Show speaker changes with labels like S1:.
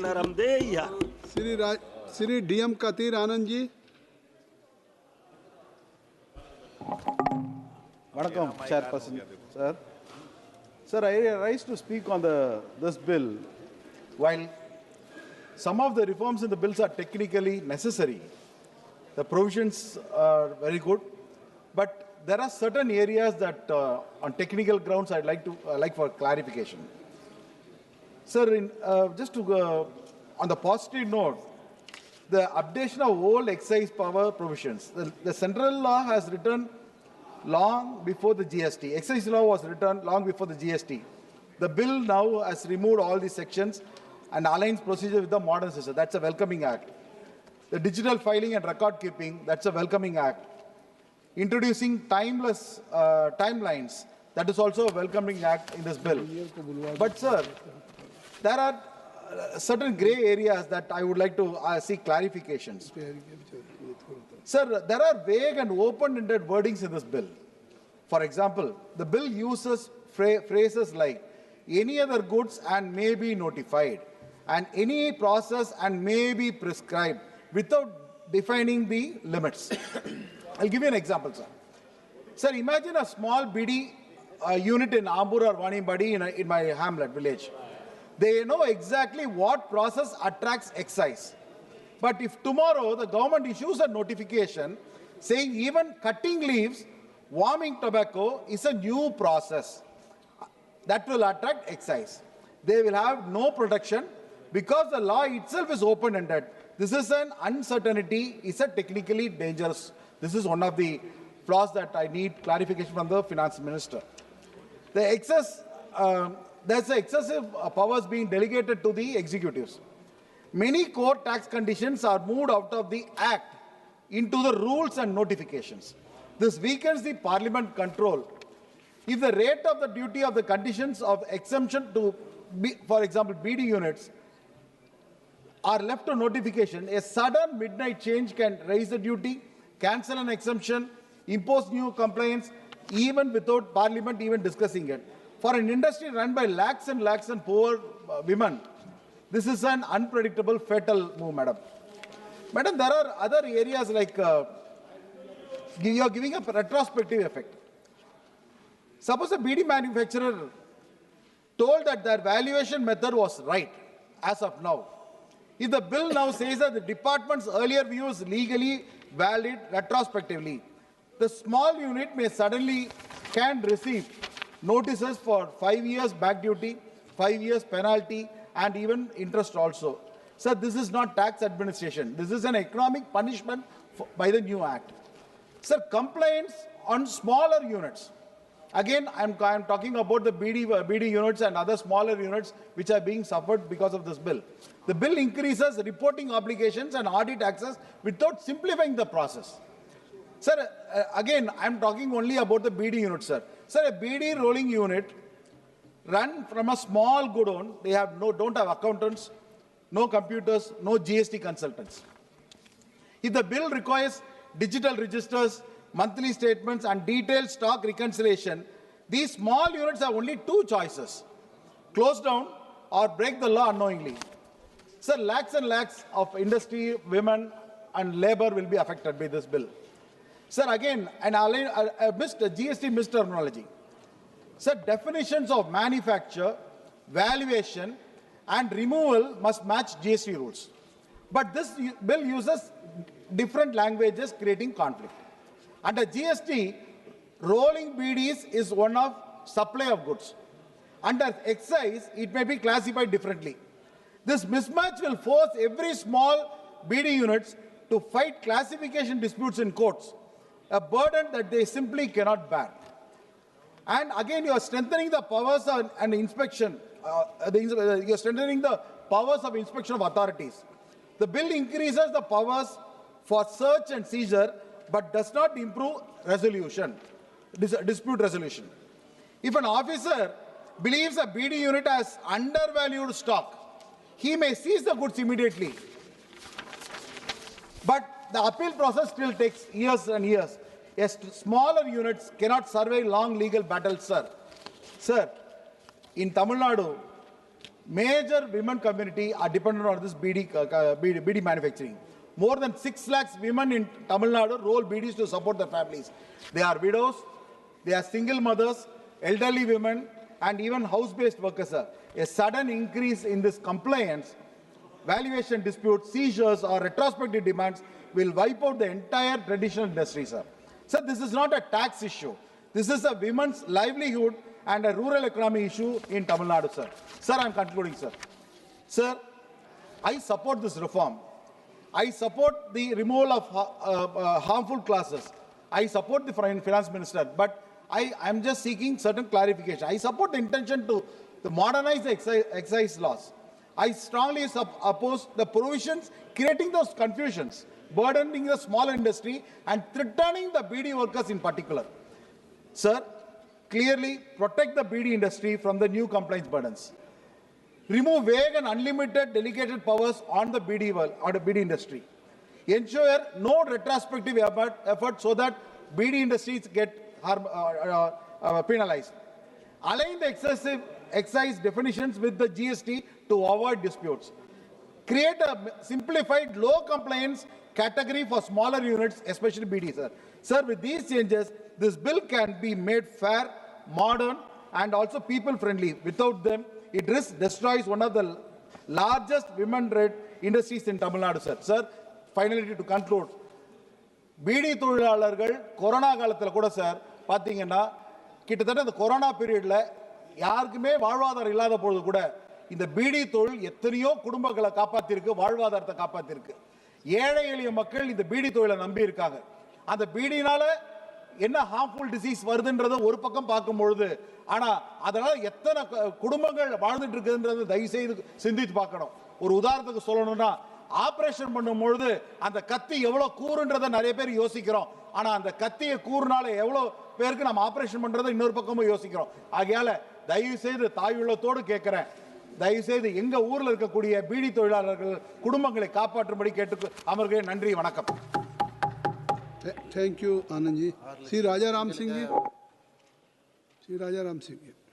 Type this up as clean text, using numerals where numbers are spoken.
S1: naramde ya.
S2: Sri DM Kathir Anand ji.
S3: Vanakkam, Chairperson, sir. Sir, I rise to speak on this bill. While some of the reforms in the bills are technically necessary, the provisions are very good, but there are certain areas that, on technical grounds, I'd like for clarification. Sir, on the positive note, the updation of old excise power provisions. The central law has written long before the GST. Excise law was written long before the GST. The bill now has removed all these sections and aligns procedure with the modern system. That's a welcoming act. The digital filing and record keeping, that's a welcoming act. Introducing timeless timelines, that is also a welcoming act in this bill. But sir, there are certain grey areas that I would like to seek clarifications. Sir, there are vague and open-ended wordings in this bill. For example, the bill uses phrases like any other goods and may be notified, and any process and may be prescribed, without defining the limits. I'll give you an example, sir. Sir, imagine a small BD unit in Ambur or Vanibadi in my hamlet village. They know exactly what process attracts excise. But if tomorrow the government issues a notification saying even cutting leaves, warming tobacco is a new process that will attract excise, they will have no protection because the law itself is open-ended. This is an uncertainty, it's a technically dangerous. This is one of the flaws that I need clarification from the finance minister. There's excessive powers being delegated to the executives. Many core tax conditions are moved out of the Act into the rules and notifications. This weakens the Parliament control. If the rate of the duty of the conditions of exemption to, for example, BD units, are left to notification, a sudden midnight change can raise the duty, cancel an exemption, impose new compliance, even without Parliament even discussing it. For an industry run by lakhs and poor women, this is an unpredictable, fatal move, madam. Madam, there are other areas like you are giving a retrospective effect. Suppose a BD manufacturer told that their valuation method was right as of now. If the bill now says that the department's earlier view is legally valid retrospectively, the small unit may suddenly can receive notices for 5 years back duty, 5 years penalty, and even interest also. Sir, this is not tax administration. This is an economic punishment by the new act. Sir, compliance on smaller units. Again, I'm talking about the BD units and other smaller units which are being suffered because of this bill. The bill increases reporting obligations and audit access without simplifying the process. Sir, again, I'm talking only about the BD unit, sir. Sir, a BD rolling unit run from a small godown, they have don't have accountants, no computers, no GST consultants. If the bill requires digital registers, monthly statements, and detailed stock reconciliation, these small units have only two choices: close down or break the law unknowingly. Sir, lakhs and lakhs of industry, women, and labor will be affected by this bill. Sir, again, and I missed GST misterminology. Sir, definitions of manufacture, valuation, and removal must match GST rules. But this bill uses different languages, creating conflict. Under GST, rolling BDs is one of supply of goods. Under excise, it may be classified differently. This mismatch will force every small BD units to fight classification disputes in courts, a burden that they simply cannot bear. And again, you are strengthening the powers and inspection. You are strengthening the powers of inspection of authorities. The bill increases the powers for search and seizure, but does not improve resolution, dispute resolution. If an officer believes a BD unit has undervalued stock, he may seize the goods immediately. But the appeal process still takes years and years. Yes, smaller units cannot survive long legal battles, sir. Sir, in Tamil Nadu, Major women community are dependent on this BD manufacturing. More than 6 lakhs women in Tamil Nadu roll BDs to support their families. They are widows, they are single mothers, elderly women, and even house-based workers. Sir. A sudden increase in this compliance, valuation disputes, seizures, or retrospective demands will wipe out the entire traditional industry, sir. Sir, this is not a tax issue. This is a women's livelihood and a rural economy issue in Tamil Nadu, sir. Sir, I am concluding, sir. Sir, I support this reform. I support the removal of harmful clauses. I support the finance minister, but I am just seeking certain clarification. I support the intention to modernize the excise laws. I strongly oppose the provisions creating those confusions, burdening the small industry and threatening the BD workers in particular. Sir, clearly protect the BD industry from the new compliance burdens. Remove vague and unlimited delegated powers on the BD world or the BD industry. Ensure no retrospective effort so that BD industries get penalized. Align the excessive excise definitions with the GST to avoid disputes. Create a simplified low compliance category for smaller units, especially BD, sir. Sir, with these changes, this bill can be made fair, modern, and also people-friendly. Without them, it destroys one of the largest women-led industries in Tamil Nadu, sir. Sir, finally to conclude, BD தொழிலாளர்கள் corona காலத்துல கூட sir பாத்தீங்கன்னா கிட்டத்தட்ட இந்த corona பீரியட்ல யாருக்குமே வாழ்வாதாரம் இல்லாத பொழுது கூட இந்த BD தொழில் எத்தனையோ குடும்பங்களை காப்பாத்திருக்கு, வாழ்வாதாரத்தை காப்பாத்திருக்கு. ஏழை எளிய மக்கள் இந்த BD தொழிலை நம்பி இருக்காங்க. அந்த BDனால என்ன ஹார்ம்ஃபுல் டிசீஸ் வருதுன்றத ஒரு பக்கம் பார்க்கும்பொழுது ஆனா அதனால எத்தனை குடும்பங்கள் வாழ்ந்துட்டு இருக்குன்றது தயவு செய்து சிந்தித்து பார்க்கணும். ஒரு உதாரணத்துக்கு சொல்லணும்னா ஆபரேஷன் பண்ணும்பொழுது அந்த கத்தி எவ்வளவு கூறுன்றதை நிறைய பேர் யோசிக்கிறோம். ஆனா அந்த கத்தியை கூறுனால எவ்வளவு பேருக்கு நம்ம ஆபரேஷன் பண்றதை இன்னொரு பக்கமும் யோசிக்கிறோம். ஆகையால தயவு செய்து தாயுள்ளத்தோடு கேட்கிறேன், தயவு செய்து எங்க ஊர்ல இருக்கக்கூடிய BD தொழிலாளர்கள் குடும்பங்களை காப்பாற்றும்படி கேட்டு அமர்கிறேன். நன்றி, வணக்கம்.
S2: Thank you, Anand ji. Sri Raja Ram Singh ji. Sri Raja Ram Singh ji.